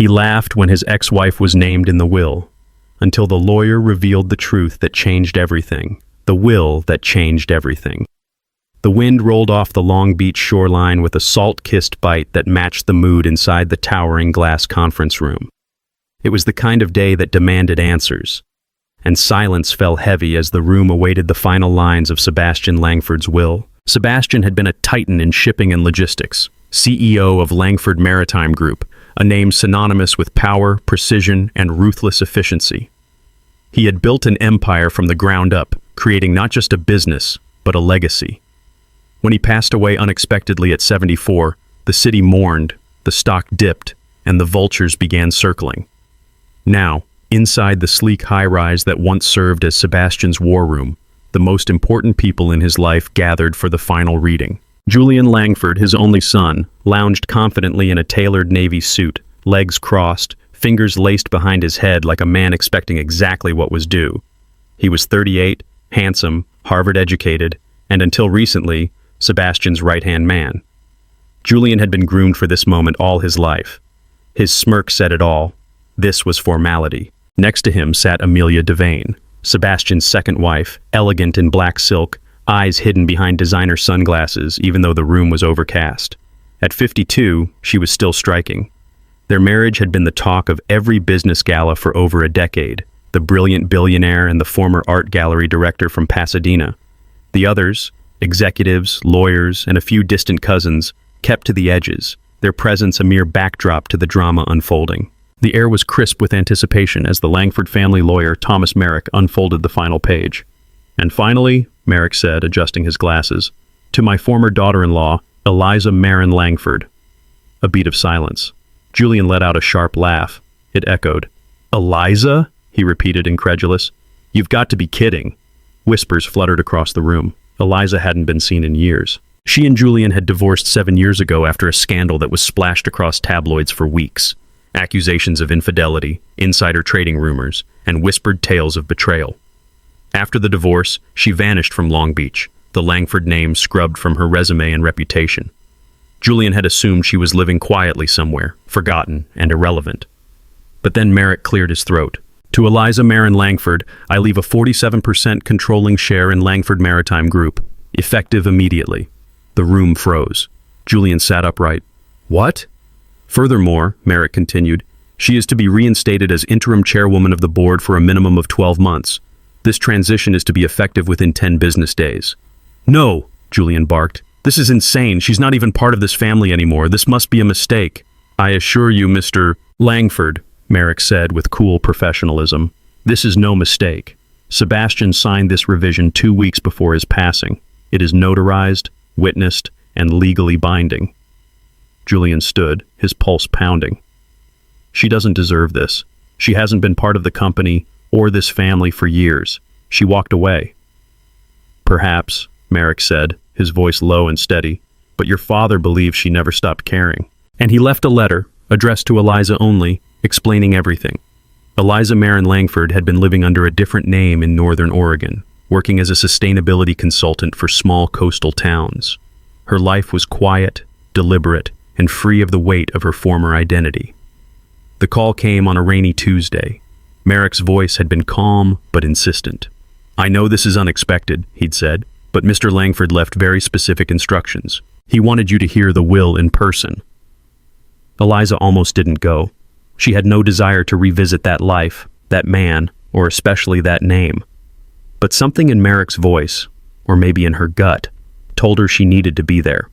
He laughed when his ex-wife was named in the will, until the lawyer revealed the truth that changed everything, the will that changed everything. The wind rolled off the Long Beach shoreline with a salt-kissed bite that matched the mood inside the towering glass conference room. It was the kind of day that demanded answers, and silence fell heavy as the room awaited the final lines of Sebastian Langford's will. Sebastian had been a titan in shipping and logistics, CEO of Langford Maritime Group, a name synonymous with power, precision, and ruthless efficiency. He had built an empire from the ground up, creating not just a business, but a legacy. When he passed away unexpectedly at 74, the city mourned, the stock dipped, and the vultures began circling. Now, inside the sleek high-rise that once served as Sebastian's war room, the most important people in his life gathered for the final reading. Julian Langford, his only son, lounged confidently in a tailored navy suit, legs crossed, fingers laced behind his head like a man expecting exactly what was due. He was 38, handsome, Harvard-educated, and until recently, Sebastian's right-hand man. Julian had been groomed for this moment all his life. His smirk said it all. This was formality. Next to him sat Amelia Devane, Sebastian's second wife, elegant in black silk, eyes hidden behind designer sunglasses even though the room was overcast. At 52, she was still striking. Their marriage had been the talk of every business gala for over a decade, the brilliant billionaire and the former art gallery director from Pasadena. The others, executives, lawyers, and a few distant cousins, kept to the edges, their presence a mere backdrop to the drama unfolding. The air was crisp with anticipation as the Langford family lawyer, Thomas Merrick, unfolded the final page. And finally, Merrick said, adjusting his glasses, to my former daughter-in-law, Eliza Marin Langford. A beat of silence. Julian let out a sharp laugh. It echoed. Eliza? He repeated, incredulous. You've got to be kidding. Whispers fluttered across the room. Eliza hadn't been seen in years. She and Julian had divorced 7 years ago after a scandal that was splashed across tabloids for weeks. Accusations of infidelity, insider trading rumors, and whispered tales of betrayal. After the divorce, she vanished from Long Beach, the Langford name scrubbed from her resume and reputation. Julian had assumed she was living quietly somewhere, forgotten and irrelevant. But then Merrick cleared his throat. To Eliza Marin Langford, I leave a 47% controlling share in Langford Maritime Group, effective immediately. The room froze. Julian sat upright. What? Furthermore, Merrick continued, she is to be reinstated as interim chairwoman of the board for a minimum of 12 months. This transition is to be effective within 10 business days. No, Julian barked. This is insane. She's not even part of this family anymore. This must be a mistake. I assure you, Mr. Langford, Merrick said with cool professionalism, this is no mistake. Sebastian signed this revision 2 weeks before his passing. It is notarized, witnessed, and legally binding. Julian stood, his pulse pounding. She doesn't deserve this. She hasn't been part of the company or this family for years. She walked away. Perhaps, Merrick said, his voice low and steady, but your father believes she never stopped caring. And he left a letter, addressed to Eliza only, explaining everything. Eliza Marin Langford had been living under a different name in Northern Oregon, working as a sustainability consultant for small coastal towns. Her life was quiet, deliberate, and free of the weight of her former identity. The call came on a rainy Tuesday. Merrick's voice had been calm but insistent. I know this is unexpected, he'd said, but Mr. Langford left very specific instructions. He wanted you to hear the will in person. Eliza almost didn't go. She had no desire to revisit that life, that man, or especially that name. But something in Merrick's voice, or maybe in her gut, told her she needed to be there.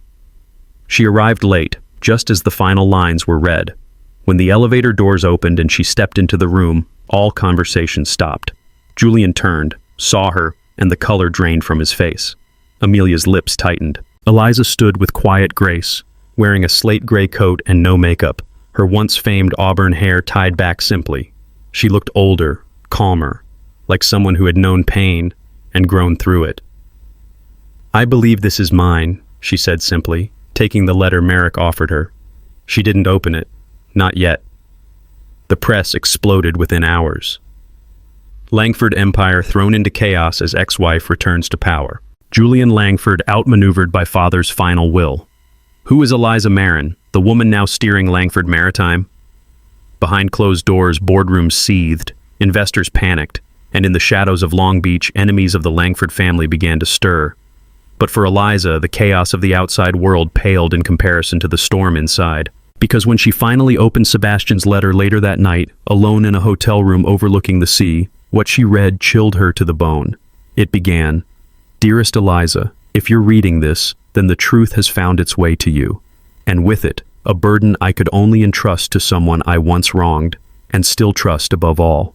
She arrived late, just as the final lines were read. When the elevator doors opened and she stepped into the room, all conversation stopped. Julian turned, saw her, and the color drained from his face. Amelia's lips tightened. Eliza stood with quiet grace, wearing a slate gray coat and no makeup, her once famed auburn hair tied back simply. She looked older, calmer, like someone who had known pain and grown through it. I believe this is mine, she said simply, taking the letter Merrick offered her. She didn't open it. Not yet. The press exploded within hours. Langford Empire thrown into chaos as ex-wife returns to power. Julian Langford outmaneuvered by father's final will. Who is Eliza Marin, the woman now steering Langford Maritime? Behind closed doors, boardrooms seethed, investors panicked, and in the shadows of Long Beach, enemies of the Langford family began to stir. But for Eliza, the chaos of the outside world paled in comparison to the storm inside. Because when she finally opened Sebastian's letter later that night, alone in a hotel room overlooking the sea, what she read chilled her to the bone. It began, "Dearest Eliza, if you're reading this, then the truth has found its way to you. And with it, a burden I could only entrust to someone I once wronged, and still trust above all."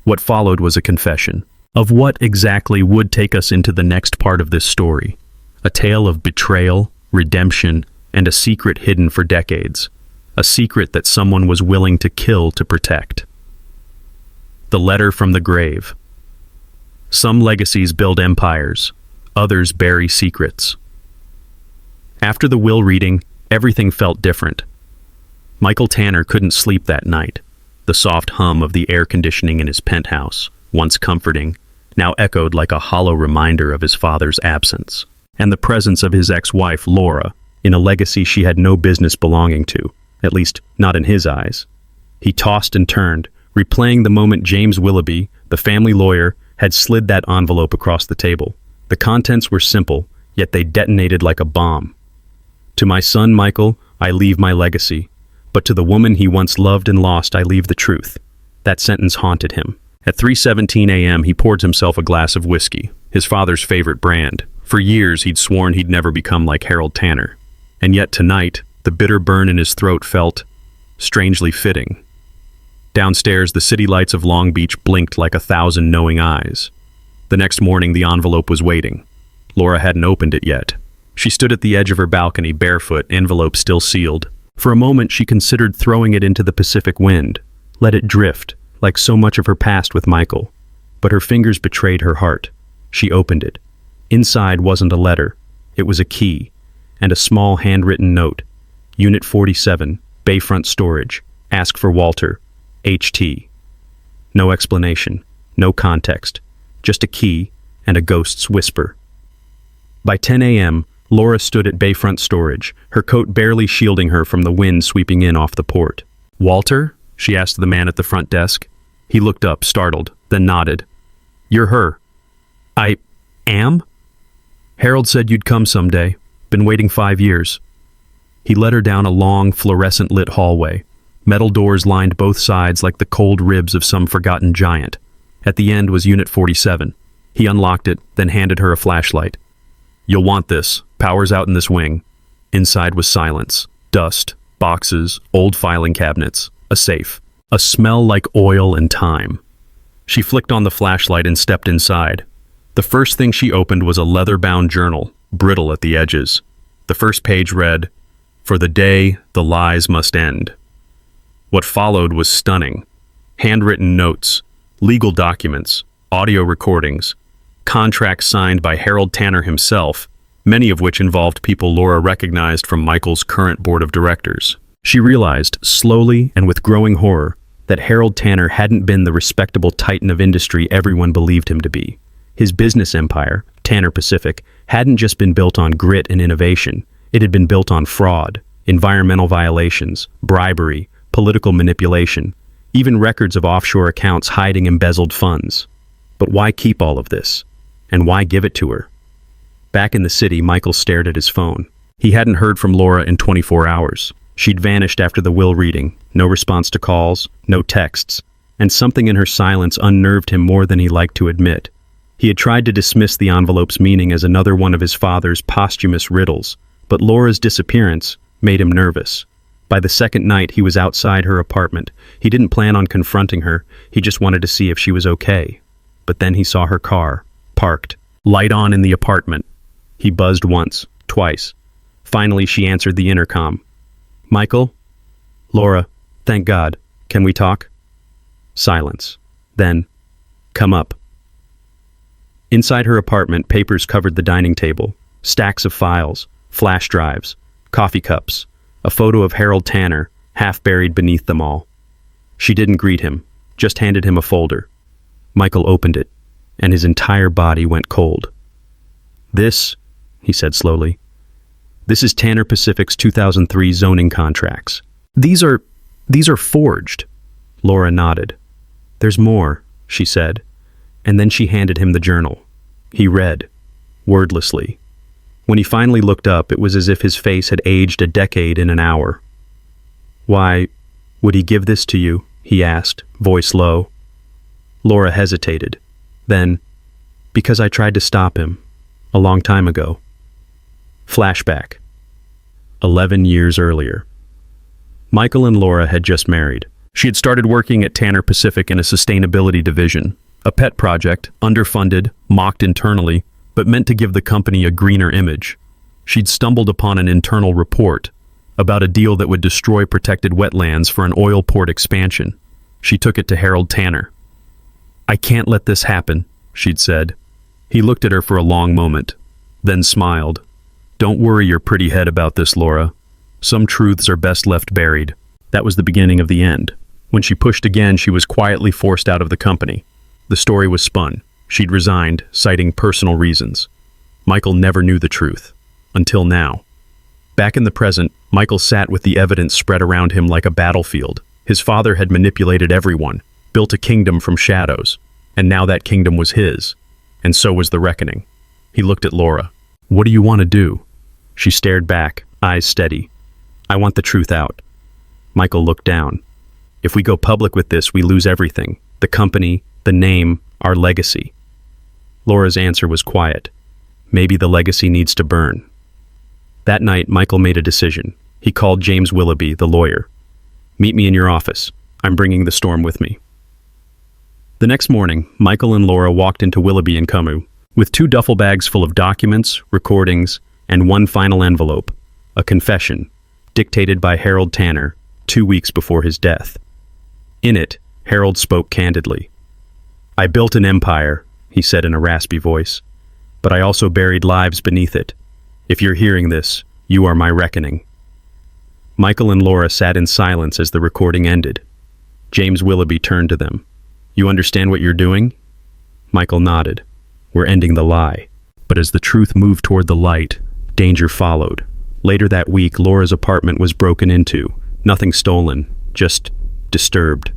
What followed was a confession of what exactly would take us into the next part of this story. A tale of betrayal, redemption, and a secret hidden for decades. A secret that someone was willing to kill to protect. The letter from the grave. Some legacies build empires, others bury secrets. After the will reading, everything felt different. Michael Tanner couldn't sleep that night. The soft hum of the air conditioning in his penthouse, once comforting, now echoed like a hollow reminder of his father's absence, and the presence of his ex-wife, Laura, in a legacy she had no business belonging to, at least not in his eyes. He tossed and turned, replaying the moment James Willoughby, the family lawyer, had slid that envelope across the table. The contents were simple, yet they detonated like a bomb. "To my son, Michael, I leave my legacy. But to the woman he once loved and lost, I leave the truth." That sentence haunted him. At 3:17 a.m., he poured himself a glass of whiskey, his father's favorite brand. For years, he'd sworn he'd never become like Harold Tanner. And yet tonight, the bitter burn in his throat felt strangely fitting. Downstairs, the city lights of Long Beach blinked like 1,000 knowing eyes. The next morning, the envelope was waiting. Laura hadn't opened it yet. She stood at the edge of her balcony, barefoot, envelope still sealed. For a moment, she considered throwing it into the Pacific wind, let it drift, like so much of her past with Michael. But her fingers betrayed her heart. She opened it. Inside wasn't a letter. It was a key, and a small handwritten note. Unit 47, Bayfront Storage. Ask for Walter. HT. No explanation, no context, just a key and a ghost's whisper. By 10 a.m., Laura stood at Bayfront Storage, her coat barely shielding her from the wind sweeping in off the port. "Walter?" she asked the man at the front desk. He looked up, startled, then nodded. "You're her." "I am?" "Harold said you'd come someday. Been waiting 5 years." He led her down a long, fluorescent-lit hallway. Metal doors lined both sides like the cold ribs of some forgotten giant. At the end was Unit 47. He unlocked it, then handed her a flashlight. "You'll want this. Power's out in this wing." Inside was silence. Dust, boxes, old filing cabinets, a safe. A smell like oil and time. She flicked on the flashlight and stepped inside. The first thing she opened was a leather-bound journal, brittle at the edges. The first page read, "For the day the lies must end." What followed was stunning. Handwritten notes, legal documents, audio recordings, contracts signed by Harold Tanner himself, many of which involved people Laura recognized from Michael's current board of directors. She realized, slowly and with growing horror, that Harold Tanner hadn't been the respectable titan of industry everyone believed him to be. His business empire, Tanner Pacific, hadn't just been built on grit and innovation. It had been built on fraud, environmental violations, bribery, political manipulation, even records of offshore accounts hiding embezzled funds. But why keep all of this? And why give it to her? Back in the city, Michael stared at his phone. He hadn't heard from Laura in 24 hours. She'd vanished after the will reading, no response to calls, no texts, and something in her silence unnerved him more than he liked to admit. He had tried to dismiss the envelope's meaning as another one of his father's posthumous riddles, but Laura's disappearance made him nervous. By the second night, he was outside her apartment. He didn't plan on confronting her, he just wanted to see if she was okay. But then he saw her car, parked, light on in the apartment. He buzzed once, twice. Finally, she answered the intercom. "Michael?" "Laura, thank God. Can we talk?" Silence. Then, "Come up." Inside her apartment, papers covered the dining table. Stacks of files, flash drives, coffee cups, a photo of Harold Tanner, half buried beneath them all. She didn't greet him, just handed him a folder. Michael opened it, and his entire body went cold. "This," he said slowly, "this is Tanner Pacific's 2003 zoning contracts. These are forged. Laura nodded. "There's more," she said, and then she handed him the journal. He read, wordlessly. When he finally looked up, it was as if his face had aged a decade in an hour. "Why would he give this to you?" he asked, voice low. Laura hesitated. Then, "Because I tried to stop him, a long time ago." Flashback. 11 years earlier. Michael and Laura had just married. She had started working at Tanner Pacific in a sustainability division, a pet project, underfunded, mocked internally, but meant to give the company a greener image. She'd stumbled upon an internal report about a deal that would destroy protected wetlands for an oil port expansion. She took it to Harold Tanner. "I can't let this happen," she'd said. He looked at her for a long moment, then smiled. "Don't worry your pretty head about this, Laura. Some truths are best left buried." That was the beginning of the end. When she pushed again, she was quietly forced out of the company. The story was spun. She'd resigned, citing personal reasons. Michael never knew the truth. Until now. Back in the present, Michael sat with the evidence spread around him like a battlefield. His father had manipulated everyone, built a kingdom from shadows, and now that kingdom was his. And so was the reckoning. He looked at Laura. "What do you want to do?" She stared back, eyes steady. "I want the truth out." Michael looked down. "If we go public with this, we lose everything. The company, the name, our legacy." Laura's answer was quiet. "Maybe the legacy needs to burn." That night, Michael made a decision. He called James Willoughby, the lawyer. "Meet me in your office. I'm bringing the storm with me." The next morning, Michael and Laura walked into Willoughby & Camus with 2 duffel bags full of documents, recordings, and one final envelope, a confession, dictated by Harold Tanner 2 weeks before his death. In it, Harold spoke candidly. "I built an empire," he said in a raspy voice, "but I also buried lives beneath it. If you're hearing this, you are my reckoning." Michael and Laura sat in silence as the recording ended. James Willoughby turned to them. "You understand what you're doing?" Michael nodded. "We're ending the lie." But as the truth moved toward the light, danger followed. Later that week, Laura's apartment was broken into. Nothing stolen, just disturbed.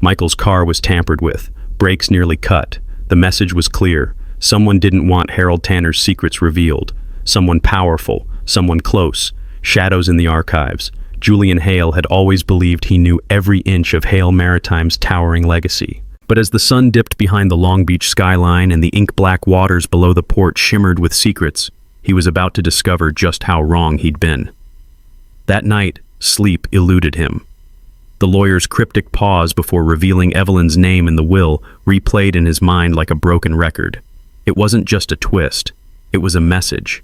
Michael's car was tampered with, brakes nearly cut. The message was clear. Someone didn't want Harold Tanner's secrets revealed. Someone powerful, someone close. Shadows in the archives. Julian Hale had always believed he knew every inch of Hale Maritime's towering legacy. But as the sun dipped behind the Long Beach skyline and the ink-black waters below the port shimmered with secrets, he was about to discover just how wrong he'd been. That night, sleep eluded him. The lawyer's cryptic pause before revealing Evelyn's name in the will replayed in his mind like a broken record. It wasn't just a twist. It was a message.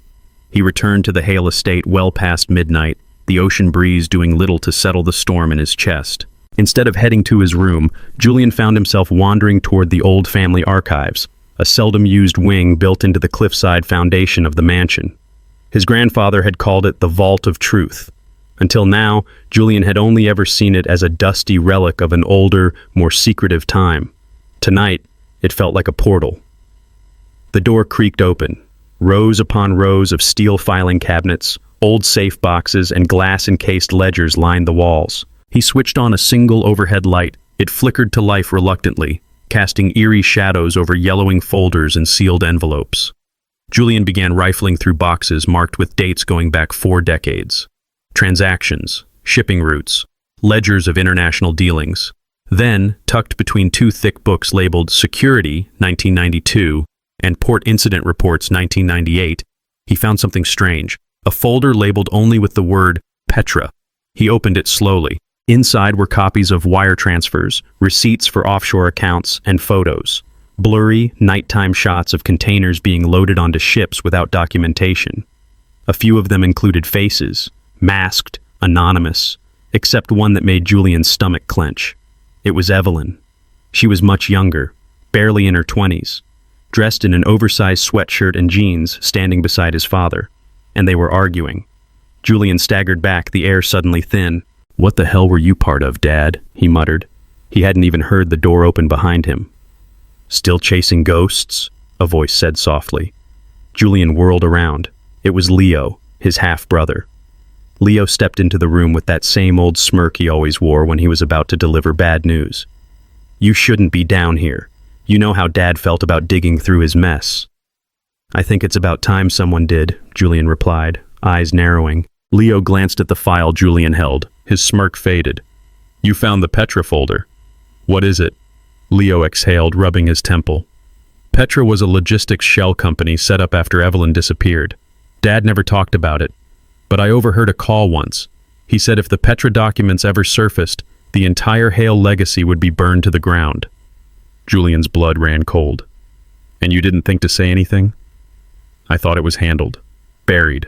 He returned to the Hale estate well past midnight, the ocean breeze doing little to settle the storm in his chest. Instead of heading to his room, Julian found himself wandering toward the old family archives, a seldom-used wing built into the cliffside foundation of the mansion. His grandfather had called it the Vault of Truth. Until now, Julian had only ever seen it as a dusty relic of an older, more secretive time. Tonight, it felt like a portal. The door creaked open. Rows upon rows of steel filing cabinets, old safe boxes, and glass-encased ledgers lined the walls. He switched on a single overhead light. It flickered to life reluctantly, casting eerie shadows over yellowing folders and sealed envelopes. Julian began rifling through boxes marked with dates going back 4 decades. Transactions, shipping routes, ledgers of international dealings. Then, tucked between 2 thick books labeled Security, 1992, and Port Incident Reports, 1998, he found something strange, a folder labeled only with the word Petra. He opened it slowly. Inside were copies of wire transfers, receipts for offshore accounts, and photos. Blurry, nighttime shots of containers being loaded onto ships without documentation. A few of them included faces, masked, anonymous, except one that made Julian's stomach clench. It was Evelyn. She was much younger, barely in her 20s, dressed in an oversized sweatshirt and jeans, standing beside his father. And they were arguing. Julian staggered back, the air suddenly thin. "What the hell were you part of, Dad?" he muttered. He hadn't even heard the door open behind him. "Still chasing ghosts?" a voice said softly. Julian whirled around. It was Leo, his half-brother. Leo stepped into the room with that same old smirk he always wore when he was about to deliver bad news. "You shouldn't be down here. You know how Dad felt about digging through his mess." "I think it's about time someone did," Julian replied, eyes narrowing. Leo glanced at the file Julian held. His smirk faded. "You found the Petra folder. What is it?" Leo exhaled, rubbing his temple. Petra was a logistics shell company set up after Evelyn disappeared. Dad never talked about it, but I overheard a call once. He said if the Petra documents ever surfaced, the entire Hale legacy would be burned to the ground. Julian's blood ran cold. "And you didn't think to say anything?" "I thought it was handled. Buried.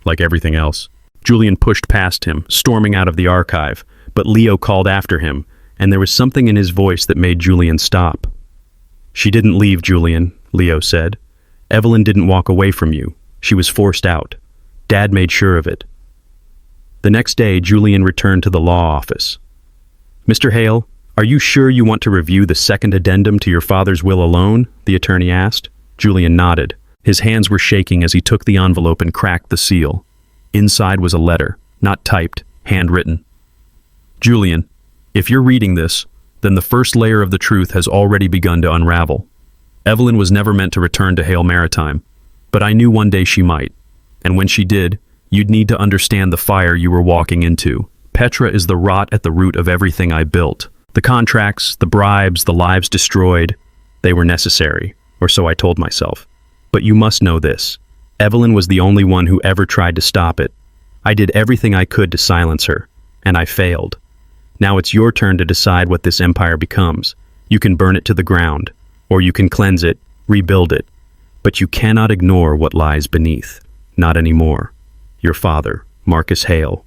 Like everything else." Julian pushed past him, storming out of the archive, but Leo called after him, and there was something in his voice that made Julian stop. "She didn't leave, Julian," Leo said. "Evelyn didn't walk away from you. She was forced out. Dad made sure of it." The next day, Julian returned to the law office. "Mr. Hale, are you sure you want to review the second addendum to your father's will alone?" the attorney asked. Julian nodded. His hands were shaking as he took the envelope and cracked the seal. Inside was a letter, not typed, handwritten. "Julian, if you're reading this, then the first layer of the truth has already begun to unravel. Evelyn was never meant to return to Hale Maritime, but I knew one day she might. And when she did, you'd need to understand the fire you were walking into. Petra is the rot at the root of everything I built. The contracts, the bribes, the lives destroyed, they were necessary, or so I told myself. But you must know this. Evelyn was the only one who ever tried to stop it. I did everything I could to silence her, and I failed. Now it's your turn to decide what this empire becomes. You can burn it to the ground, or you can cleanse it, rebuild it. But you cannot ignore what lies beneath. Not anymore. Your father, Marcus Hale."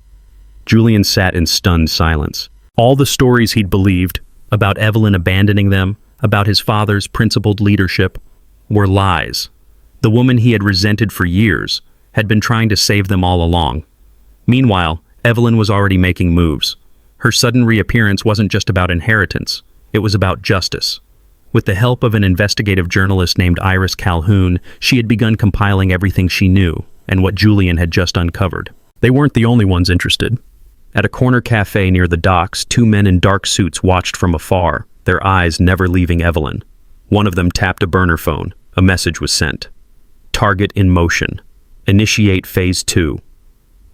Julian sat in stunned silence. All the stories he'd believed, about Evelyn abandoning them, about his father's principled leadership, were lies. The woman he had resented for years had been trying to save them all along. Meanwhile, Evelyn was already making moves. Her sudden reappearance wasn't just about inheritance, it was about justice. With the help of an investigative journalist named Iris Calhoun, she had begun compiling everything she knew and what Julian had just uncovered. They weren't the only ones interested. At a corner cafe near the docks, two men in dark suits watched from afar, their eyes never leaving Evelyn. One of them tapped a burner phone. A message was sent. "Target in motion. Initiate Phase 2.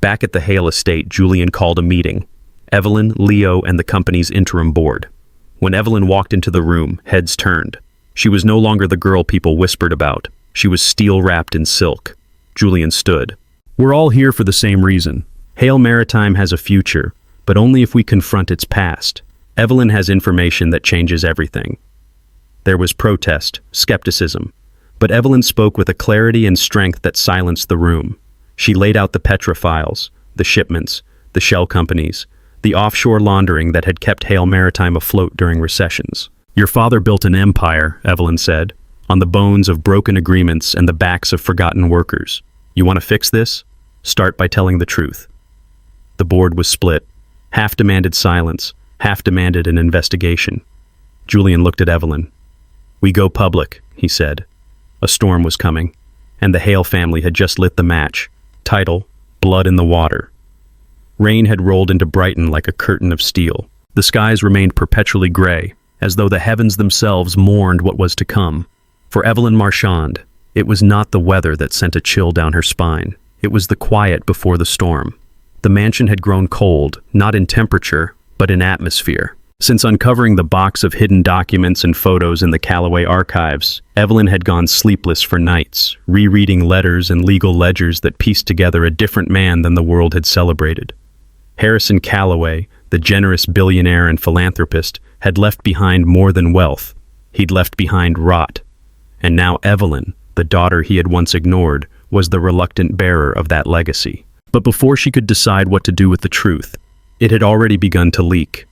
Back at the Hale estate, Julian called a meeting. Evelyn, Leo, and the company's interim board. When Evelyn walked into the room, heads turned. She was no longer the girl people whispered about. She was steel-wrapped in silk. Julian stood. "We're all here for the same reason. Hale Maritime has a future, but only if we confront its past. Evelyn has information that changes everything." There was protest, skepticism, but Evelyn spoke with a clarity and strength that silenced the room. She laid out the Petra files, the shipments, the shell companies, the offshore laundering that had kept Hale Maritime afloat during recessions. "Your father built an empire," Evelyn said, "on the bones of broken agreements and the backs of forgotten workers. You want to fix this? Start by telling the truth." The board was split. Half demanded silence, half demanded an investigation. Julian looked at Evelyn. "We go public," he said. A storm was coming, and the Hale family had just lit the match. Title, Blood in the Water. Rain had rolled into Brighton like a curtain of steel. The skies remained perpetually gray, as though the heavens themselves mourned what was to come. For Evelyn Marchand, it was not the weather that sent a chill down her spine. It was the quiet before the storm. The mansion had grown cold, not in temperature, but in atmosphere. Since uncovering the box of hidden documents and photos in the Callaway archives, Evelyn had gone sleepless for nights, rereading letters and legal ledgers that pieced together a different man than the world had celebrated. Harrison Callaway, the generous billionaire and philanthropist, had left behind more than wealth. He'd left behind rot. And now Evelyn, the daughter he had once ignored, was the reluctant bearer of that legacy. But before she could decide what to do with the truth, it had already begun to leak.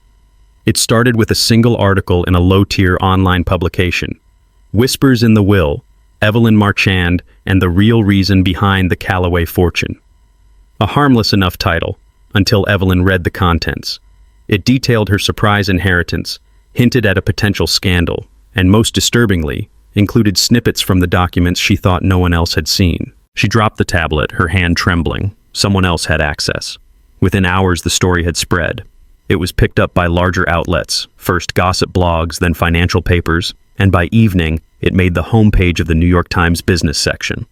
It started with a single article in a low-tier online publication. Whispers in the Will, Evelyn Marchand, and the Real Reason Behind the Callaway Fortune. A harmless enough title, until Evelyn read the contents. It detailed her surprise inheritance, hinted at a potential scandal, and most disturbingly, included snippets from the documents she thought no one else had seen. She dropped the tablet, her hand trembling. Someone else had access. Within hours, the story had spread. It was picked up by larger outlets, first gossip blogs, then financial papers, and by evening, it made the homepage of the New York Times business section.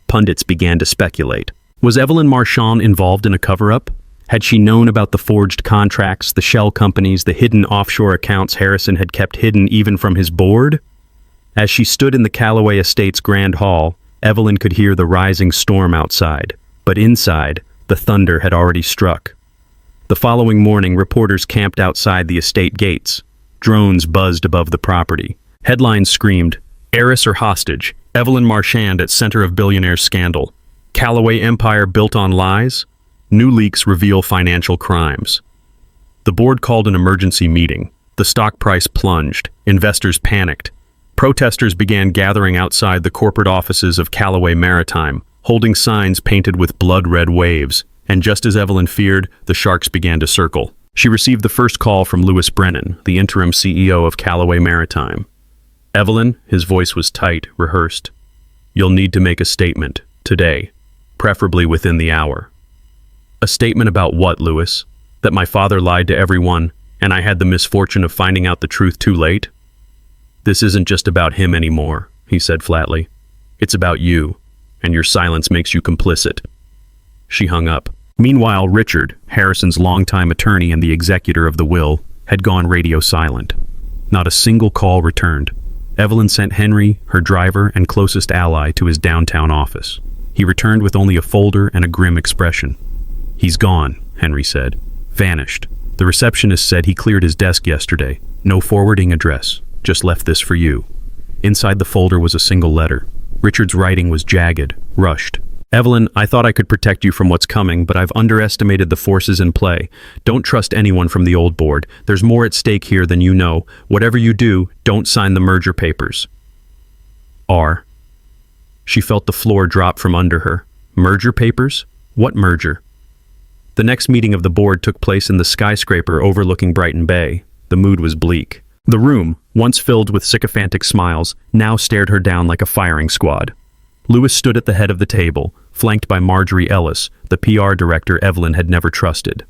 Pundits began to speculate. Was Evelyn Marchand involved in a cover-up? Had she known about the forged contracts, the shell companies, the hidden offshore accounts Harrison had kept hidden even from his board? As she stood in the Callaway Estates Grand Hall, Evelyn could hear the rising storm outside, but inside, the thunder had already struck. The following morning, reporters camped outside the estate gates. Drones buzzed above the property. Headlines screamed, "Heiress or hostage, Evelyn Marchand at center of billionaire scandal. Callaway empire built on lies? New leaks reveal financial crimes." The board called an emergency meeting. The stock price plunged. Investors panicked. Protesters began gathering outside the corporate offices of Callaway Maritime, holding signs painted with blood-red waves. And just as Evelyn feared, the sharks began to circle. She received the first call from Louis Brennan, the interim CEO of Callaway Maritime. "Evelyn," his voice was tight, rehearsed. "You'll need to make a statement, today, preferably within the hour." "A statement about what, Louis? That my father lied to everyone, and I had the misfortune of finding out the truth too late?" "This isn't just about him anymore," he said flatly. "It's about you, and your silence makes you complicit." She hung up. Meanwhile, Richard, Harrison's longtime attorney and the executor of the will, had gone radio silent. Not a single call returned. Evelyn sent Henry, her driver and closest ally, to his downtown office. He returned with only a folder and a grim expression. "He's gone," Henry said. "Vanished. The receptionist said he cleared his desk yesterday. No forwarding address. Just left this for you." Inside the folder was a single letter. Richard's writing was jagged, rushed. "Evelyn, I thought I could protect you from what's coming, but I've underestimated the forces in play. Don't trust anyone from the old board. There's more at stake here than you know. Whatever you do, don't sign the merger papers." R. She felt the floor drop from under her. Merger papers? What merger? The next meeting of the board took place in the skyscraper overlooking Brighton Bay. The mood was bleak. The room, once filled with sycophantic smiles, now stared her down like a firing squad. Louis stood at the head of the table, flanked by Marjorie Ellis, the PR director Evelyn had never trusted.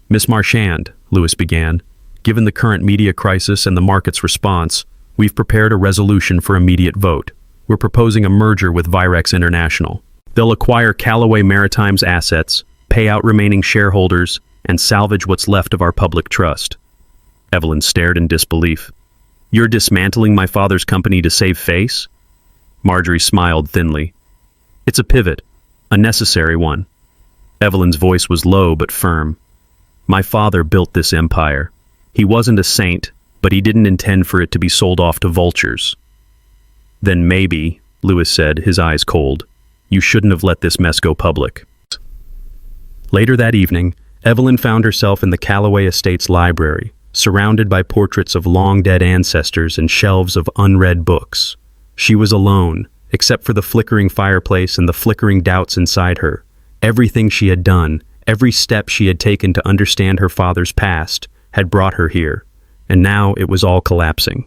"Miss Marchand," Louis began, "given the current media crisis and the market's response, we've prepared a resolution for immediate vote. We're proposing a merger with Virex International. They'll acquire Callaway Maritime's assets, pay out remaining shareholders, and salvage what's left of our public trust." Evelyn stared in disbelief. "You're dismantling my father's company to save face?" Marjorie smiled thinly. "It's a pivot, a necessary one." Evelyn's voice was low but firm. "My father built this empire. He wasn't a saint, but he didn't intend for it to be sold off to vultures." "Then maybe," Louis said, his eyes cold, "you shouldn't have let this mess go public." Later that evening, Evelyn found herself in the Callaway Estates library, surrounded by portraits of long-dead ancestors and shelves of unread books. She was alone, except for the flickering fireplace and the flickering doubts inside her. Everything she had done, every step she had taken to understand her father's past, had brought her here, and now it was all collapsing.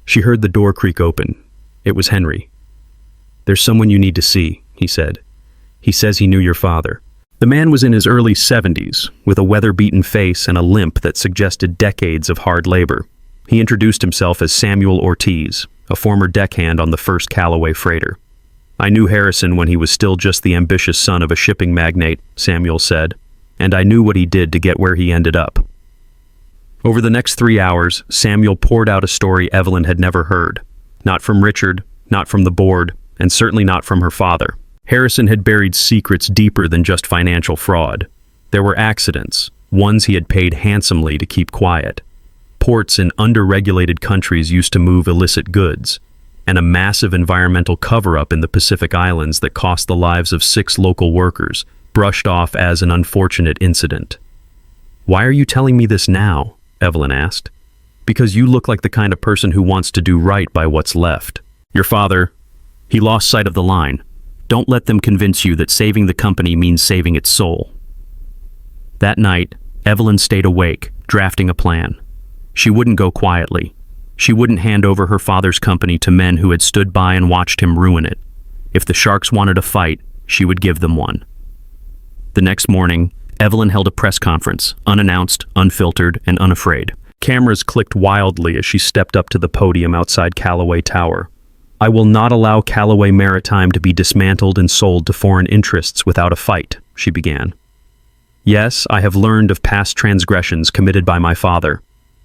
She heard the door creak open. It was Henry. "There's someone you need to see," he said. "He says he knew your father." The man was in his early 70s, with a weather-beaten face and a limp that suggested decades of hard labor. He introduced himself as Samuel Ortiz, a former deckhand on the first Callaway freighter. "I knew Harrison when he was still just the ambitious son of a shipping magnate," Samuel said, "and I knew what he did to get where he ended up." Over the next 3 hours, Samuel poured out a story Evelyn had never heard. Not from Richard, not from the board, and certainly not from her father. Harrison had buried secrets deeper than just financial fraud. There were accidents, ones he had paid handsomely to keep quiet. Ports in under-regulated countries used to move illicit goods, and a massive environmental cover-up in the Pacific Islands that cost the lives of 6 local workers, brushed off as an unfortunate incident. "Why are you telling me this now?" Evelyn asked. "Because you look like the kind of person who wants to do right by what's left. Your father, he lost sight of the line. Don't let them convince you that saving the company means saving its soul." That night, Evelyn stayed awake, drafting a plan. She wouldn't go quietly. She wouldn't hand over her father's company to men who had stood by and watched him ruin it. If the sharks wanted a fight, she would give them one. The next morning, Evelyn held a press conference, unannounced, unfiltered, and unafraid. Cameras clicked wildly as she stepped up to the podium outside Callaway Tower. "I will not allow Callaway Maritime to be dismantled and sold to foreign interests without a fight," she began. "Yes, I have learned of past transgressions committed by my father.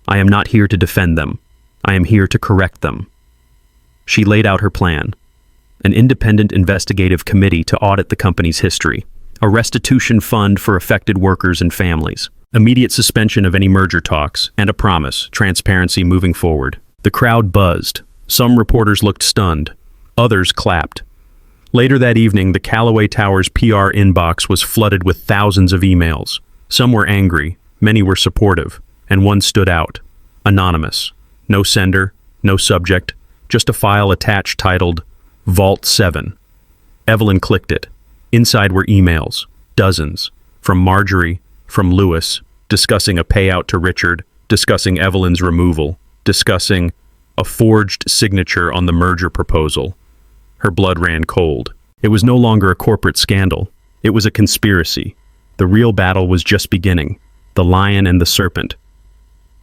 I am not here to defend them. I am here to correct them." She laid out her plan: an independent investigative committee to audit the company's history, a restitution fund for affected workers and families, immediate suspension of any merger talks, and a promise, transparency moving forward. The crowd buzzed. Some reporters looked stunned. Others clapped. Later that evening, the Callaway Tower's PR inbox was flooded with thousands of emails. Some were angry, many were supportive, and one stood out. Anonymous. No sender, no subject, just a file attached titled Vault 7. Evelyn clicked it. Inside were emails, dozens, from Marjorie, from Lewis, discussing a payout to Richard, discussing Evelyn's removal, discussing a forged signature on the merger proposal. Her blood ran cold. It was no longer a corporate scandal. It was a conspiracy. The real battle was just beginning. The lion and the serpent.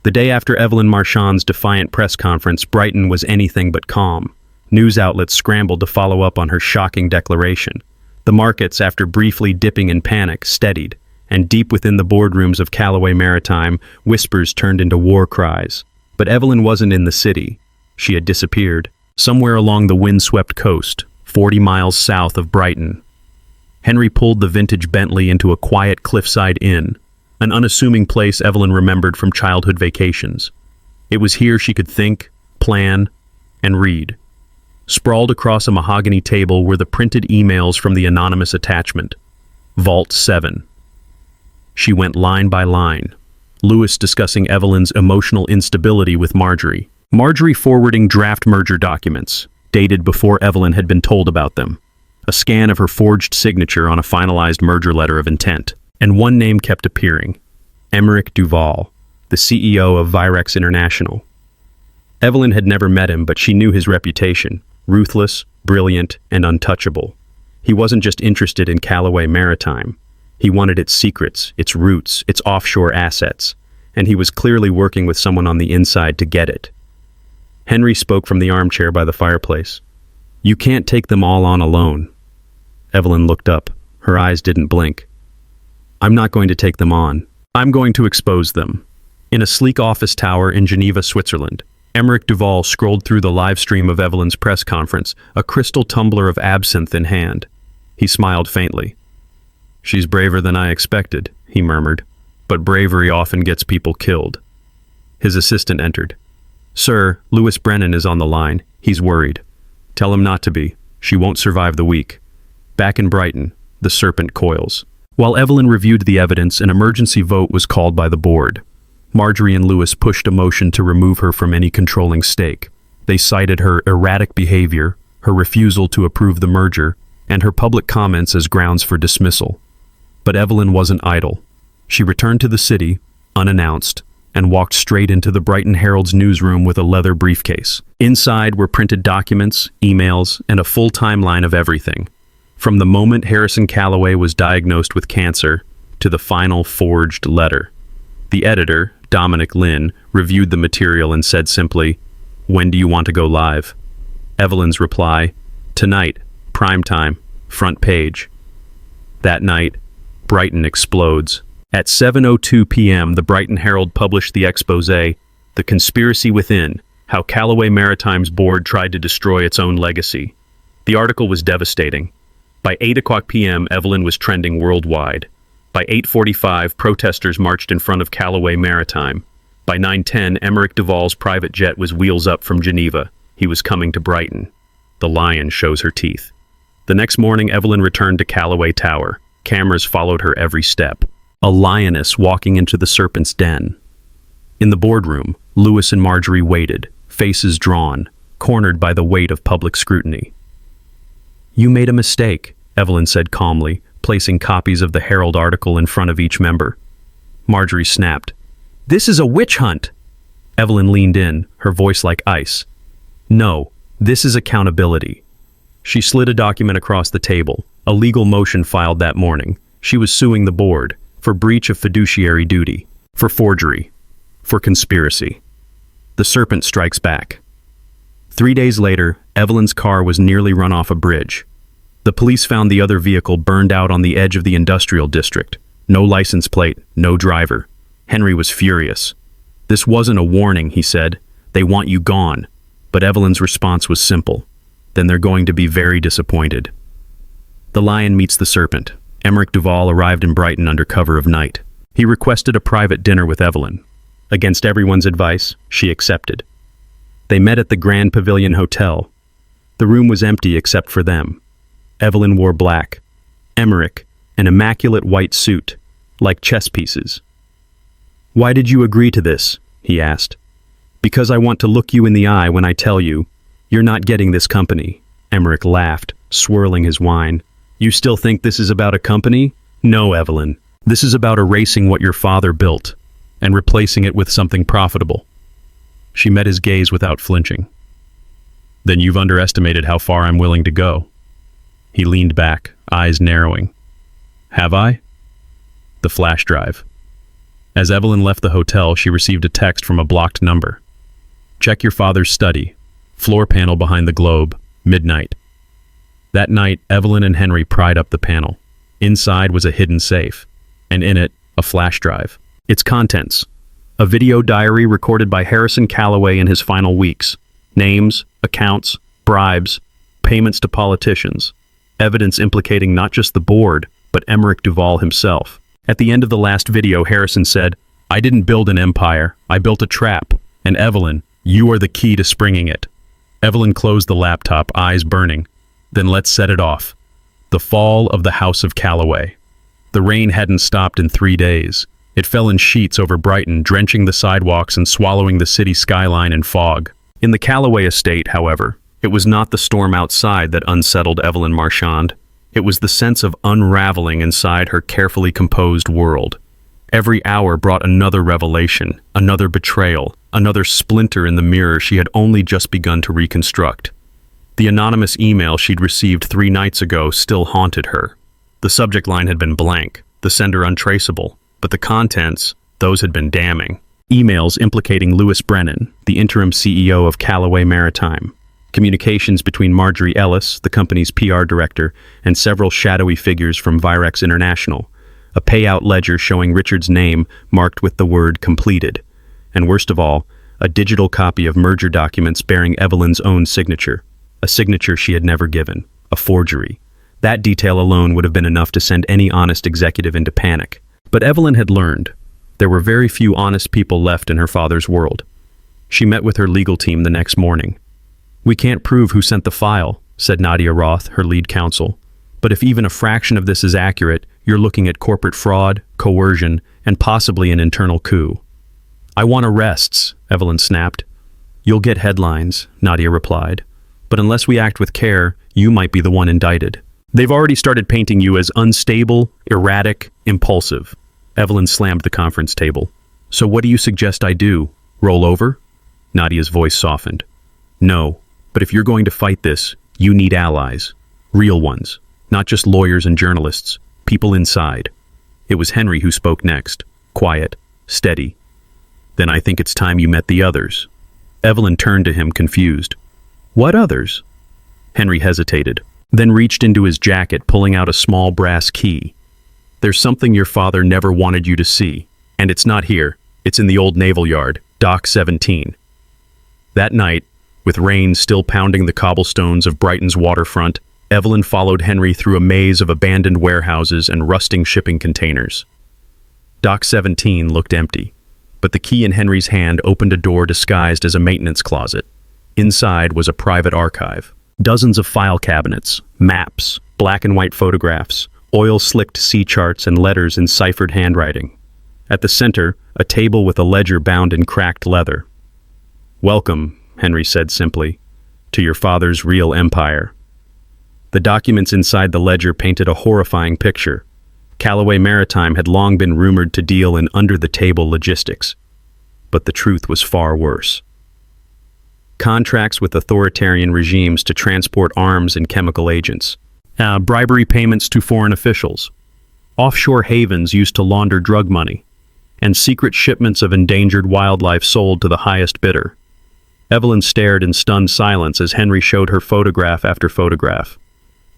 The day after Evelyn Marchand's defiant press conference, Brighton was anything but calm. News outlets scrambled to follow up on her shocking declaration. The markets, after briefly dipping in panic, steadied, and deep within the boardrooms of Callaway Maritime, whispers turned into war cries. But Evelyn wasn't in the city. She had disappeared, somewhere along the windswept coast, 40 miles south of Brighton. Henry pulled the vintage Bentley into a quiet cliffside inn, an unassuming place Evelyn remembered from childhood vacations. It was here she could think, plan, and read. Sprawled across a mahogany table were the printed emails from the anonymous attachment. Vault 7. She went line by line. Lewis discussing Evelyn's emotional instability with Marjorie. Marjorie forwarding draft merger documents, dated before Evelyn had been told about them. A scan of her forged signature on a finalized merger letter of intent. And one name kept appearing. Emeric Duval, the CEO of Virex International. Evelyn had never met him, but she knew his reputation. Ruthless, brilliant, and untouchable. He wasn't just interested in Callaway Maritime. He wanted its secrets, its roots, its offshore assets. And he was clearly working with someone on the inside to get it. Henry spoke from the armchair by the fireplace. "You can't take them all on alone." Evelyn looked up. Her eyes didn't blink. "I'm not going to take them on. I'm going to expose them." In a sleek office tower in Geneva, Switzerland, Emeric Duval scrolled through the live stream of Evelyn's press conference, a crystal tumbler of absinthe in hand. He smiled faintly. "She's braver than I expected," he murmured, "but bravery often gets people killed." His assistant entered. "Sir, Louis Brennan is on the line. He's worried." "Tell him not to be. She won't survive the week." Back in Brighton, the serpent coils. While Evelyn reviewed the evidence, an emergency vote was called by the board. Marjorie and Lewis pushed a motion to remove her from any controlling stake. They cited her erratic behavior, her refusal to approve the merger, and her public comments as grounds for dismissal. But Evelyn wasn't idle. She returned to the city, unannounced, and walked straight into the Brighton Herald's newsroom with a leather briefcase. Inside were printed documents, emails, and a full timeline of everything. From the moment Harrison Callaway was diagnosed with cancer to the final forged letter. The editor, Dominic Lynn, reviewed the material and said simply, "When do you want to go live?" Evelyn's reply, "Tonight, prime time, front page." That night, Brighton explodes. At 7:02 p.m., the Brighton Herald published the exposé, "The Conspiracy Within: How Callaway Maritime's board tried to destroy its own legacy." The article was devastating. By 8 p.m., Evelyn was trending worldwide. By 8:45, protesters marched in front of Callaway Maritime. By 9:10, Emeric Duval's private jet was wheels up from Geneva. He was coming to Brighton. The lion shows her teeth. The next morning, Evelyn returned to Callaway Tower. Cameras followed her every step. A lioness walking into the serpent's den. In the boardroom, Lewis and Marjorie waited, faces drawn, cornered by the weight of public scrutiny. "You made a mistake," Evelyn said calmly, placing copies of the Herald article in front of each member. Marjorie snapped. "This is a witch hunt!" Evelyn leaned in, her voice like ice. "No, this is accountability." She slid a document across the table, a legal motion filed that morning. She was suing the board, for breach of fiduciary duty, for forgery, for conspiracy. The serpent strikes back. 3 days later, Evelyn's car was nearly run off a bridge. The police found the other vehicle burned out on the edge of the industrial district. No license plate, no driver. Henry was furious. "This wasn't a warning," he said. "They want you gone." But Evelyn's response was simple. "Then they're going to be very disappointed." The lion meets the serpent. Emmerich Duval arrived in Brighton under cover of night. He requested a private dinner with Evelyn. Against everyone's advice, she accepted. They met at the Grand Pavilion Hotel. The room was empty except for them. Evelyn wore black. Emmerich, an immaculate white suit, like chess pieces. "Why did you agree to this?" he asked. "Because I want to look you in the eye when I tell you, you're not getting this company." Emmerich laughed, swirling his wine. "You still think this is about a company? No, Evelyn. This is about erasing what your father built and replacing it with something profitable." She met his gaze without flinching. "Then you've underestimated how far I'm willing to go." He leaned back, eyes narrowing. "Have I?" The flash drive. As Evelyn left the hotel, she received a text from a blocked number. "Check your father's study. Floor panel behind the globe. Midnight." That night, Evelyn and Henry pried up the panel. Inside was a hidden safe, and in it, a flash drive. Its contents: a video diary recorded by Harrison Calloway in his final weeks. Names, accounts, bribes, payments to politicians. Evidence implicating not just the board, but Emmerich Duval himself. At the end of the last video, Harrison said, "I didn't build an empire, I built a trap. And Evelyn, you are the key to springing it." Evelyn closed the laptop, eyes burning. "Then let's set it off." The fall of the House of Calloway. The rain hadn't stopped in 3 days. It fell in sheets over Brighton, drenching the sidewalks and swallowing the city skyline in fog. In the Calloway estate, however, it was not the storm outside that unsettled Evelyn Marchand. It was the sense of unraveling inside her carefully composed world. Every hour brought another revelation, another betrayal, another splinter in the mirror she had only just begun to reconstruct. The anonymous email she'd received 3 nights ago still haunted her. The subject line had been blank, the sender untraceable, but the contents, those had been damning. Emails implicating Louis Brennan, the interim CEO of Callaway Maritime. Communications between Marjorie Ellis, the company's PR director, and several shadowy figures from Virex International. A payout ledger showing Richard's name marked with the word completed. And worst of all, a digital copy of merger documents bearing Evelyn's own signature. A signature she had never given. A forgery. That detail alone would have been enough to send any honest executive into panic. But Evelyn had learned. There were very few honest people left in her father's world. She met with her legal team the next morning. "We can't prove who sent the file," said Nadia Roth, her lead counsel. "But if even a fraction of this is accurate, you're looking at corporate fraud, coercion, and possibly an internal coup." "I want arrests," Evelyn snapped. "You'll get headlines," Nadia replied. "But unless we act with care, you might be the one indicted. They've already started painting you as unstable, erratic, impulsive." Evelyn slammed the conference table. "So what do you suggest I do? Roll over?" Nadia's voice softened. "No, but if you're going to fight this, you need allies. Real ones. Not just lawyers and journalists. People inside." It was Henry who spoke next. Quiet, steady. "Then I think it's time you met the others." Evelyn turned to him, confused. "What others?" Henry hesitated, then reached into his jacket, pulling out a small brass key. "There's something your father never wanted you to see, and it's not here. It's in the old naval yard, Dock 17. That night, with rain still pounding the cobblestones of Brighton's waterfront, Evelyn followed Henry through a maze of abandoned warehouses and rusting shipping containers. Dock 17 looked empty, but the key in Henry's hand opened a door disguised as a maintenance closet. Inside was a private archive. Dozens of file cabinets, maps, black and white photographs, oil-slicked sea charts and letters in ciphered handwriting. At the center, a table with a ledger bound in cracked leather. "Welcome," Henry said simply, "to your father's real empire." The documents inside the ledger painted a horrifying picture. Callaway Maritime had long been rumored to deal in under-the-table logistics. But the truth was far worse. Contracts with authoritarian regimes to transport arms and chemical agents. Bribery payments to foreign officials. offshore havens used to launder drug money, and secret shipments of endangered wildlife sold to the highest bidder. Evelyn stared in stunned silence as Henry showed her photograph after photograph.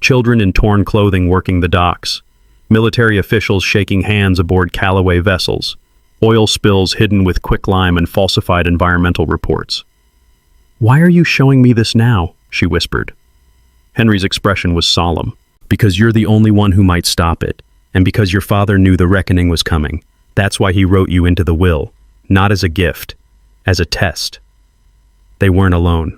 Children in torn clothing working the docks, military officials shaking hands aboard Callaway vessels, oil spills hidden with quicklime and falsified environmental reports. "Why are you showing me this now?" she whispered. Henry's expression was solemn. "Because you're the only one who might stop it, and because your father knew the reckoning was coming. That's why he wrote you into the will, not as a gift, as a test." They weren't alone.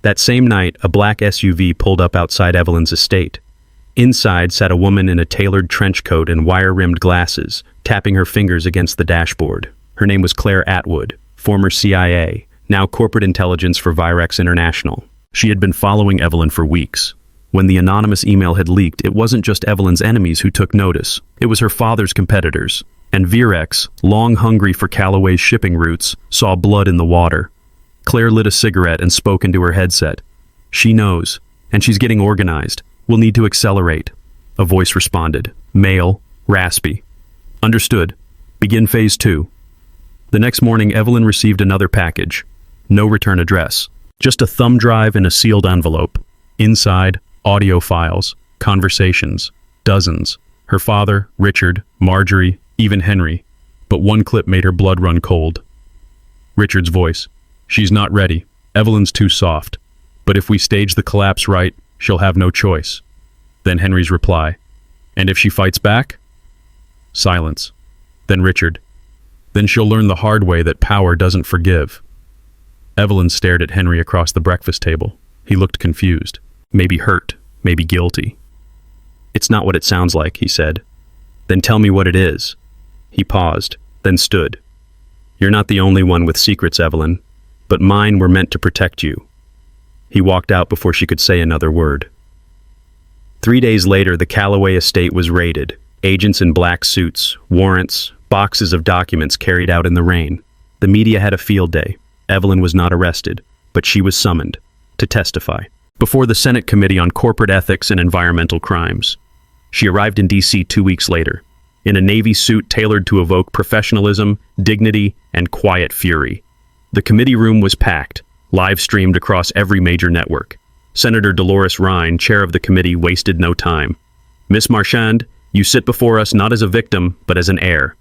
That same night, a black SUV pulled up outside Evelyn's estate. Inside sat a woman in a tailored trench coat and wire-rimmed glasses, tapping her fingers against the dashboard. Her name was Claire Atwood, former CIA, now corporate intelligence for Virex International. She had been following Evelyn for weeks. When the anonymous email had leaked, it wasn't just Evelyn's enemies who took notice. It was her father's competitors. And Virex, long hungry for Callaway's shipping routes, saw blood in the water. Claire lit a cigarette and spoke into her headset. "She knows, and she's getting organized. We'll need to accelerate." A voice responded, male, raspy. "Understood. Begin phase 2. The next morning, Evelyn received another package. No return address. Just a thumb drive in a sealed envelope. Inside, audio files, conversations, dozens. Her father, Richard, Marjorie, even Henry. But one clip made her blood run cold. Richard's voice. "She's not ready. Evelyn's too soft. But if we stage the collapse right, she'll have no choice." Then Henry's reply. "And if she fights back?" Silence. Then Richard. "Then she'll learn the hard way that power doesn't forgive." Evelyn stared at Henry across the breakfast table. He looked confused. Maybe hurt. Maybe guilty. "It's not what it sounds like," he said. "Then tell me what it is." He paused, then stood. "You're not the only one with secrets, Evelyn, but mine were meant to protect you." He walked out before she could say another word. 3 days later, the Callaway estate was raided. Agents in black suits, warrants, boxes of documents carried out in the rain. The media had a field day. Evelyn was not arrested, but she was summoned to testify before the Senate Committee on Corporate Ethics and Environmental Crimes. She arrived in D.C. 2 weeks later, in a Navy suit tailored to evoke professionalism, dignity, and quiet fury. The committee room was packed, live-streamed across every major network. Senator Dolores Rhine, chair of the committee, wasted no time. "Miss Marchand, you sit before us not as a victim, but as an heir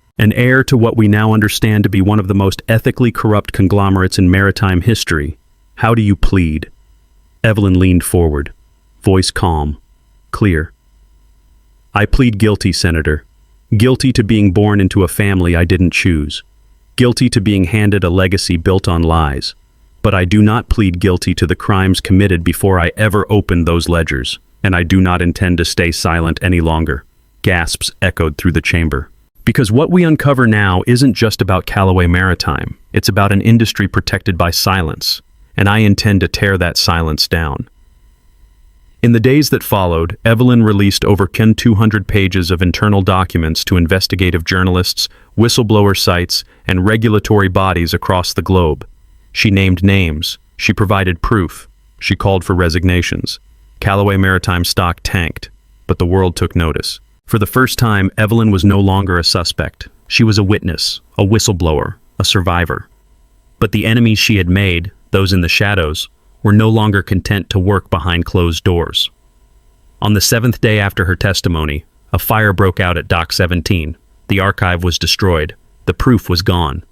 to what we now understand to be one of the most ethically corrupt conglomerates in maritime history. How do you plead?" Evelyn leaned forward, voice calm, clear. "I plead guilty, Senator. Guilty to being born into a family I didn't choose. Guilty to being handed a legacy built on lies. But I do not plead guilty to the crimes committed before I ever opened those ledgers, and I do not intend to stay silent any longer." Gasps echoed through the chamber. Because what we uncover now isn't just about Callaway Maritime. It's about an industry protected by silence, and I intend to tear that silence down. In the days that followed, Evelyn released over 200 pages of internal documents to investigative journalists, whistleblower sites, and regulatory bodies across the globe. She named names, she provided proof, she called for resignations. Callaway Maritime stock tanked, but the world took notice. For the first time, Evelyn was no longer a suspect. She was a witness, a whistleblower, a survivor. But the enemies she had made, those in the shadows, were no longer content to work behind closed doors. On the 7th day after her testimony, a fire broke out at Dock 17. The archive was destroyed. The proof was gone.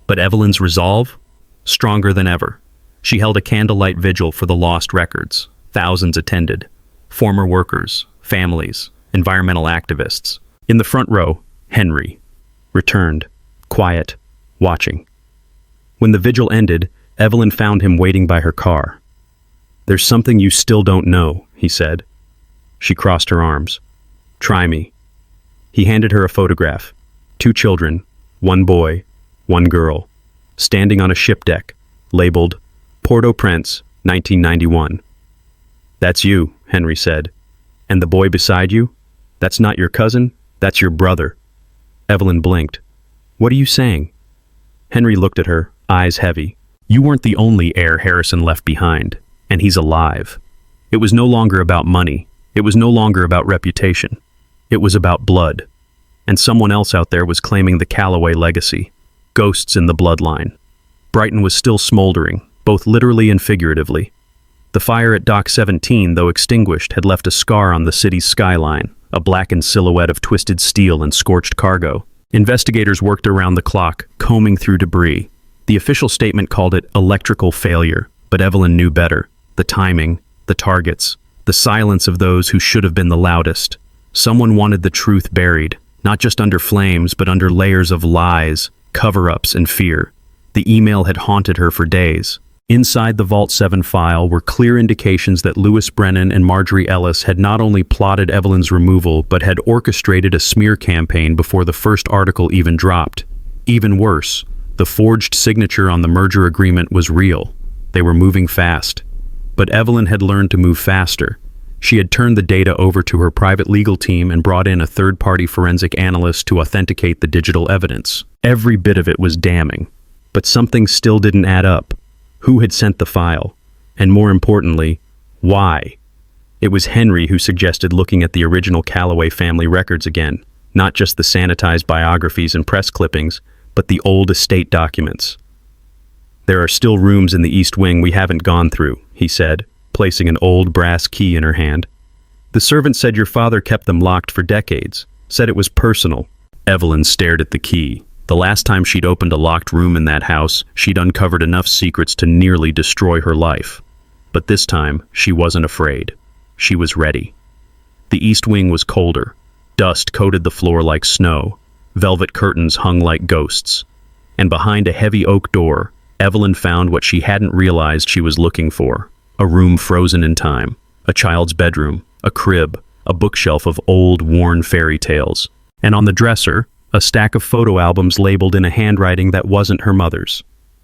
But Evelyn's resolve? Stronger than ever. She held a candlelight vigil for the lost records. Thousands attended. Former workers, families, environmental activists. In the front row, Henry returned, quiet, watching. When the vigil ended, Evelyn found him waiting by her car. "There's something you still don't know," he said. She crossed her arms. "Try me." He handed her a photograph. 2 children, 1 boy, 1 girl, standing on a ship deck, labeled Port-au-Prince, 1991. "That's you," Henry said. "And the boy beside you? That's not your cousin, that's your brother." Evelyn blinked. "What are you saying?" Henry looked at her, eyes heavy. "You weren't the only heir Harrison left behind, and he's alive." It was no longer about money. It was no longer about reputation. It was about blood. And someone else out there was claiming the Calloway legacy. Ghosts in the bloodline. Brighton was still smoldering, both literally and figuratively. The fire at Dock 17, though extinguished, had left a scar on the city's skyline, a blackened silhouette of twisted steel and scorched cargo. Investigators worked around the clock, combing through debris. The official statement called it electrical failure, but Evelyn knew better. The timing, the targets, the silence of those who should have been the loudest. Someone wanted the truth buried, not just under flames, but under layers of lies, cover-ups, and fear. The email had haunted her for days. Inside the Vault 7 file were clear indications that Lewis Brennan and Marjorie Ellis had not only plotted Evelyn's removal, but had orchestrated a smear campaign before the first article even dropped. Even worse, the forged signature on the merger agreement was real. They were moving fast. But Evelyn had learned to move faster. She had turned the data over to her private legal team and brought in a third-party forensic analyst to authenticate the digital evidence. Every bit of it was damning. But something still didn't add up. Who had sent the file? And more importantly, why? It was Henry who suggested looking at the original Calloway family records again, not just the sanitized biographies and press clippings, but the old estate documents. "There are still rooms in the East Wing we haven't gone through," he said, placing an old brass key in her hand. "The servant said your father kept them locked for decades, said it was personal." Evelyn stared at the key. The last time she'd opened a locked room in that house, she'd uncovered enough secrets to nearly destroy her life. But this time, she wasn't afraid. She was ready. The East Wing was colder. Dust coated the floor like snow. Velvet curtains hung like ghosts. And behind a heavy oak door, Evelyn found what she hadn't realized she was looking for. A room frozen in time. A child's bedroom. A crib. A bookshelf of old, worn fairy tales. And on the dresser, a stack of photo albums labeled in a handwriting that wasn't her mother's.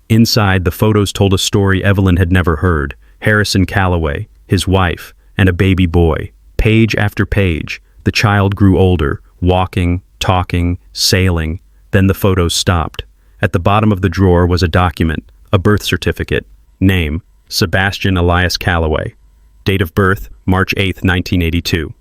Inside, the photos told a story Evelyn had never heard. Harrison Calloway, his wife, and a baby boy. Page after page, the child grew older, walking, talking, sailing. Then the photos stopped. At the bottom of the drawer was a document, a birth certificate. Name, Sebastian Elias Calloway. Date of birth, March 8, 1982.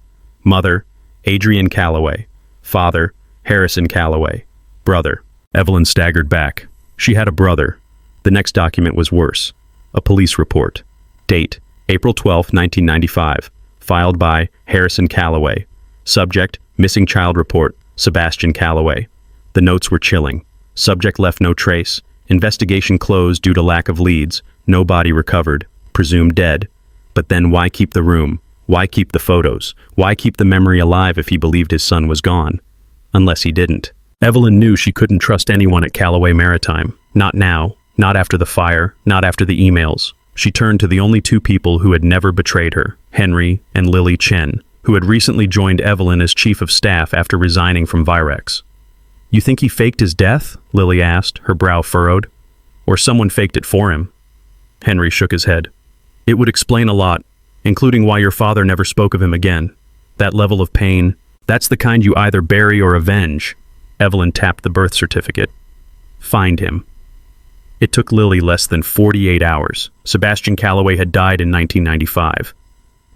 Mother, Adrian Calloway. Father, Harrison Calloway. Brother. Evelyn staggered back. She had a brother. The next document was worse. A police report. Date, April 12, 1995. Filed by Harrison Calloway. Subject, missing child report, Sebastian Calloway. The notes were chilling. Subject left no trace. Investigation closed due to lack of leads. No body recovered. Presumed dead. But then why keep the room? Why keep the photos? Why keep the memory alive if he believed his son was gone? Unless he didn't. Evelyn knew she couldn't trust anyone at Calloway Maritime. Not now. Not after the fire. Not after the emails. She turned to the only two people who had never betrayed her, Henry and Lily Chen, who had recently joined Evelyn as chief of staff after resigning from Virex. "You think he faked his death?" Lily asked, her brow furrowed. "Or someone faked it for him?" Henry shook his head. "It would explain a lot, including why your father never spoke of him again. That level of pain, that's the kind you either bury or avenge." Evelyn tapped the birth certificate. "Find him." It took Lily less than 48 hours. Sebastian Calloway had died in 1995.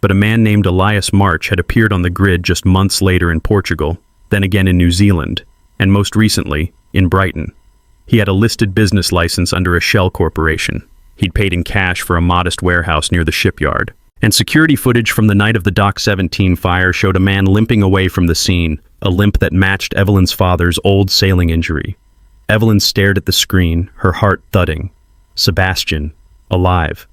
But a man named Elias March had appeared on the grid just months later in Portugal, then again in New Zealand, and most recently, in Brighton. He had a listed business license under a shell corporation. He'd paid in cash for a modest warehouse near the shipyard. And security footage from the night of the Dock 17 fire showed a man limping away from the scene, a limp that matched Evelyn's father's old sailing injury. Evelyn stared at the screen, her heart thudding. Sebastian, alive.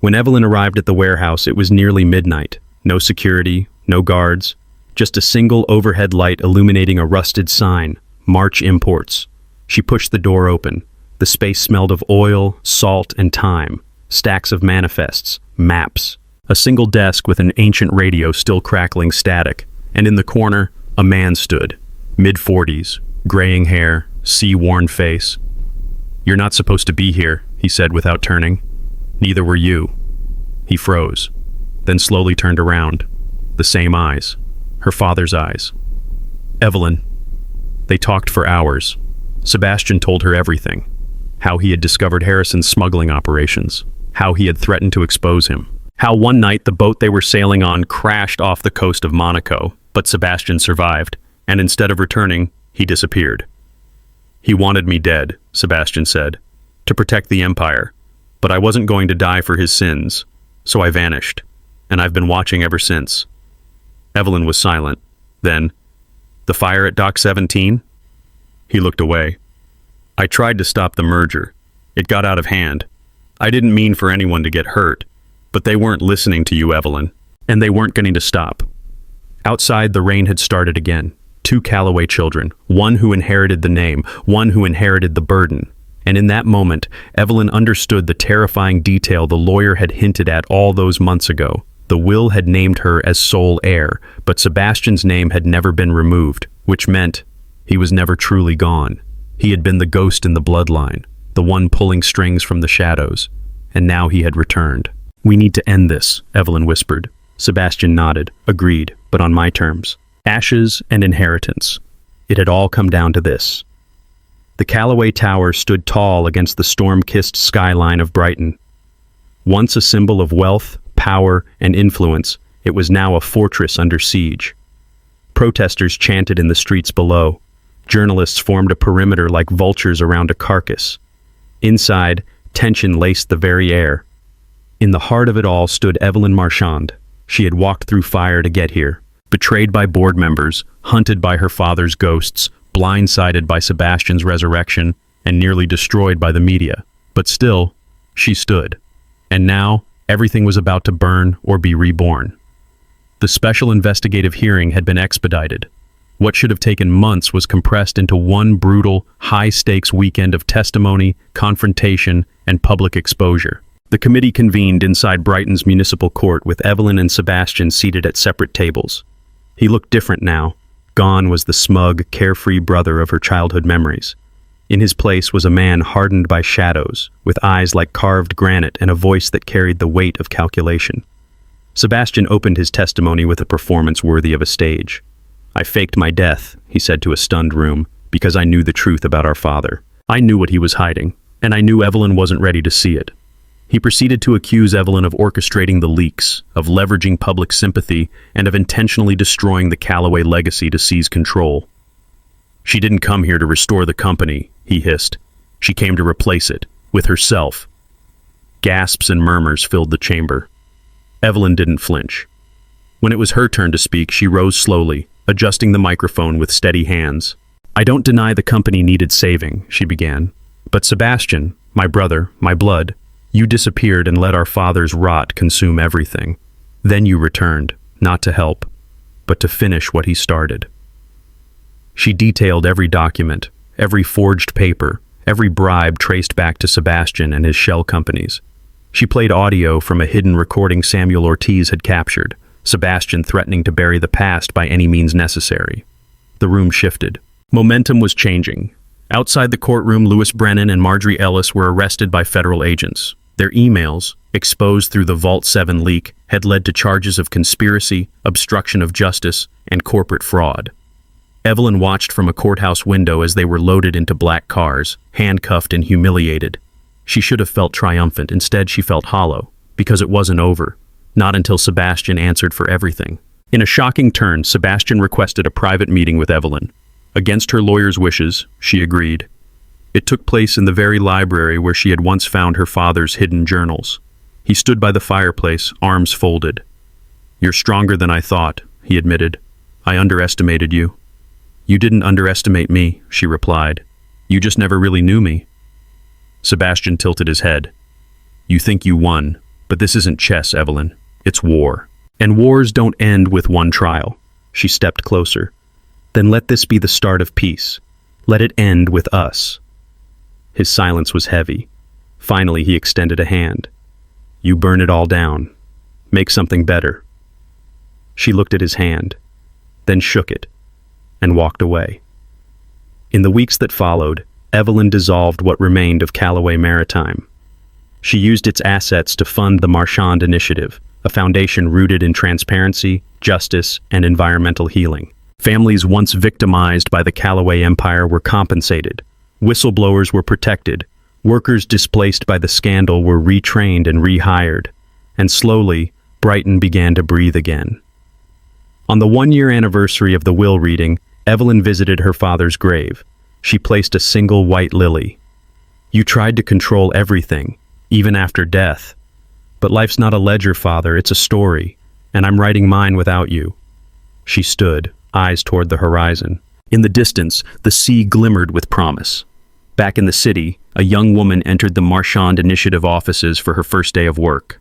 When Evelyn arrived at the warehouse, it was nearly midnight. No security, no guards, just a single overhead light illuminating a rusted sign, March Imports. She pushed the door open. The space smelled of oil, salt, and time. Stacks of manifests, maps. A single desk with an ancient radio still crackling static. And in the corner, a man stood. Mid-40s, graying hair, sea-worn face. "You're not supposed to be here," he said without turning. "Neither were you." He froze, then slowly turned around. The same eyes. Her father's eyes. "Evelyn." They talked for hours. Sebastian told her everything. How he had discovered Harrison's smuggling operations. How he had threatened to expose him. How one night the boat they were sailing on crashed off the coast of Monaco, But Sebastian survived, and instead of returning, he disappeared. "He wanted me dead," Sebastian said, "to protect the Empire. But I wasn't going to die for his sins, so I vanished, and I've been watching ever since." Evelyn was silent. Then, "The fire at Dock 17? He looked away. "I tried to stop the merger. It got out of hand. I didn't mean for anyone to get hurt, but they weren't listening to you, Evelyn, and they weren't going to stop." Outside, the rain had started again. 2 Calloway children, one who inherited the name, one who inherited the burden. And in that moment, Evelyn understood the terrifying detail the lawyer had hinted at all those months ago. The will had named her as sole heir, but Sebastian's name had never been removed, which meant he was never truly gone. He had been the ghost in the bloodline, the one pulling strings from the shadows, and now he had returned. "We need to end this," Evelyn whispered. Sebastian nodded, agreed, but on my terms. Ashes and inheritance. It had all come down to this. The Calloway Tower stood tall against the storm-kissed skyline of Brighton. Once a symbol of wealth, power, and influence, it was now a fortress under siege. Protesters chanted in the streets below. Journalists formed a perimeter like vultures around a carcass. Inside, tension laced the very air. In the heart of it all stood Evelyn Marchand. She had walked through fire to get here. Betrayed by board members, hunted by her father's ghosts, blindsided by Sebastian's resurrection, and nearly destroyed by the media. But still, she stood. And now, everything was about to burn or be reborn. The special investigative hearing had been expedited. What should have taken months was compressed into one brutal, high-stakes weekend of testimony, confrontation, and public exposure. The committee convened inside Brighton's municipal court with Evelyn and Sebastian seated at separate tables. He looked different now. Gone was the smug, carefree brother of her childhood memories. In his place was a man hardened by shadows, with eyes like carved granite and a voice that carried the weight of calculation. Sebastian opened his testimony with a performance worthy of a stage. "I faked my death," he said to a stunned room, "because I knew the truth about our father. I knew what he was hiding, and I knew Evelyn wasn't ready to see it." He proceeded to accuse Evelyn of orchestrating the leaks, of leveraging public sympathy, and of intentionally destroying the Calloway legacy to seize control. "She didn't come here to restore the company," he hissed. "She came to replace it, with herself." Gasps and murmurs filled the chamber. Evelyn didn't flinch. When it was her turn to speak, she rose slowly, adjusting the microphone with steady hands. "I don't deny the company needed saving," she began. "But Sebastian, my brother, my blood, you disappeared and let our father's rot consume everything. Then you returned, not to help, but to finish what he started." She detailed every document, every forged paper, every bribe traced back to Sebastian and his shell companies. She played audio from a hidden recording Samuel Ortiz had captured, Sebastian threatening to bury the past by any means necessary. The room shifted. Momentum was changing. Outside the courtroom, Louis Brennan and Marjorie Ellis were arrested by federal agents. Their emails, exposed through the Vault 7 leak, had led to charges of conspiracy, obstruction of justice, and corporate fraud. Evelyn watched from a courthouse window as they were loaded into black cars, handcuffed and humiliated. She should have felt triumphant. Instead, she felt hollow, because it wasn't over. Not until Sebastian answered for everything. In a shocking turn, Sebastian requested a private meeting with Evelyn. Against her lawyer's wishes, she agreed. It took place in the very library where she had once found her father's hidden journals. He stood by the fireplace, arms folded. "You're stronger than I thought," he admitted. "I underestimated you." "You didn't underestimate me," she replied. "You just never really knew me." Sebastian tilted his head. "You think you won, but this isn't chess, Evelyn. It's war. And wars don't end with one trial." She stepped closer. "Then let this be the start of peace. Let it end with us." His silence was heavy. Finally, he extended a hand. "You burn it all down. Make something better." She looked at his hand, then shook it, and walked away. In the weeks that followed, Evelyn dissolved what remained of Calloway Maritime. She used its assets to fund the Marchand Initiative, a foundation rooted in transparency, justice, and environmental healing. Families once victimized by the Calloway Empire were compensated. Whistleblowers were protected. Workers displaced by the scandal were retrained and rehired. And slowly, Brighton began to breathe again. On the 1-year anniversary of the will reading, Evelyn visited her father's grave. She placed a single white lily. "You tried to control everything, even after death. But life's not a ledger, Father, it's a story, and I'm writing mine without you." She stood, eyes toward the horizon. In the distance, the sea glimmered with promise. Back in the city, a young woman entered the Marchand Initiative offices for her first day of work.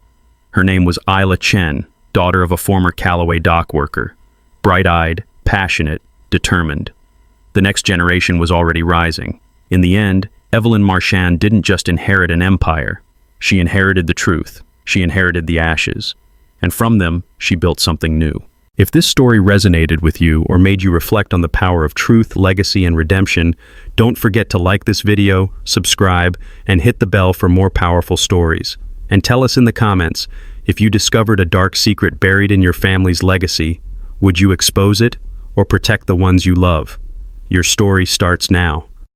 Her name was Isla Chen, daughter of a former Callaway dock worker. Bright-eyed, passionate, determined. The next generation was already rising. In the end, Evelyn Marchand didn't just inherit an empire. She inherited the truth. She inherited the ashes. And from them, she built something new. If this story resonated with you or made you reflect on the power of truth, legacy, and redemption, don't forget to like this video, subscribe, and hit the bell for more powerful stories. And tell us in the comments, if you discovered a dark secret buried in your family's legacy, would you expose it or protect the ones you love? Your story starts now.